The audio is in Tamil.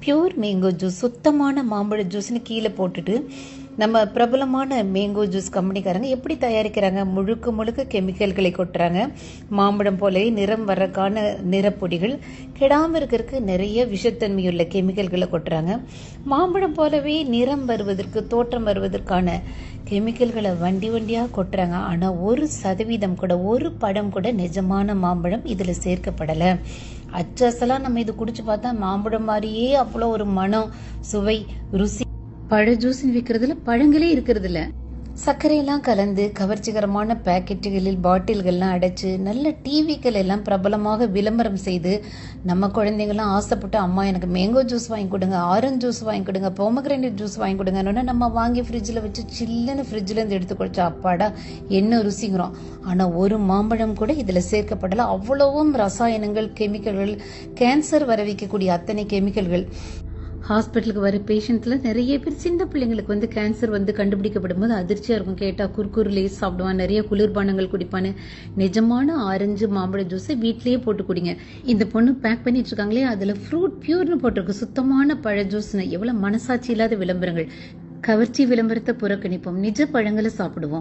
பியூர் மேங்கோ ஜூஸ், சுத்தமான மாம்பழ ஜூஸ்னு கீழே போட்டுட்டு நம்ம பிரபலமான மேங்கோ ஜூஸ் கம்பெனிக்காரங்க எப்படி தயாரிக்கிறாங்க? முழுக்க முழுக்க கெமிக்கல்களை கொட்டுறாங்க. மாம்பழம் போலவே நிறம் வர்றதுக்கான நிறப்பொடிகள், கெடாமல் இருக்கிறதுக்கு நிறைய விஷத்தன்மையுள்ள கெமிக்கல்களை கொட்டுறாங்க. மாம்பழம் போலவே நிறம் வருவதற்கு, தோற்றம் வருவதற்கான கெமிக்கல்களை வண்டி வண்டியாக கொட்டுறாங்க. ஆனால் 1% கூட, ஒரு படம் கூட நிஜமான மாம்பழம் இதில் சேர்க்கப்படலை. அச்சலாம் நம்ம இது குடிச்சு பார்த்தா மாம்பழம் மாதிரியே அவ்வளோ ஒரு மனம், சுவை, ருசி. பழ ஜூஸ்ன்னு விற்கிறதுல பழங்களே இருக்கிறது இல்ல. சர்க்கரையெல்லாம் கலந்து கவர்ச்சிகரமான பேக்கெட்டுகளில் பாட்டில்கள்லாம் அடைச்சு நல்ல டிவிக்கள் எல்லாம் பிரபலமாக விளம்பரம் செய்து நம்ம குழந்தைங்களாம் ஆசைப்பட்டு, அம்மா எனக்கு மேங்கோ ஜூஸ் வாங்கி கொடுங்க, ஆரஞ்சு ஜூஸ் வாங்கி கொடுங்க, பொமக்ரேனட் ஜூஸ் வாங்கி கொடுங்கன்னா நம்ம வாங்கி ஃப்ரிட்ஜில் வச்சு சில்லுன்னு ஃப்ரிட்ஜில் இருந்து எடுத்து குடிச்சா அப்பாடா என்ன ருசிங்கிறோம். ஆனால் ஒரு மாம்பழம் கூட இதில் சேர்க்கப்படலை. அவ்வளவும் ரசாயனங்கள், கெமிக்கல்கள், கேன்சர் வர வைக்கக்கூடிய அத்தனை கெமிக்கல்கள். ஹாஸ்பிட்டலுக்கு வர பேஷண்ட்ல நிறைய பேர் சின்ன பிள்ளைங்களுக்கு கேன்சர் கண்டுபிடிக்கப்படும் போது அதிர்ச்சியா இருக்கும். கேட்டா குர்குர், லேஸ் சாப்பிடுவான், நிறைய குளிர்பானங்கள் குடிப்பான்னு. நிஜமான ஆரஞ்சு மாம்பழ ஜூஸை வீட்லயே போட்டு குடிங்க. இந்த பொண்ணு பேக் பண்ணிட்டு இருக்காங்களே, அதுல ஃப்ரூட் பியூர்னு போட்டிருக்கு, சுத்தமான பழ ஜூஸ்னு. எவ்வளவு மனசாட்சி இல்லாத விளம்பரங்கள். கவர்ச்சி விளம்பரத்தை புறக்கணிப்போம், நிஜ பழங்களை சாப்பிடுவோம்.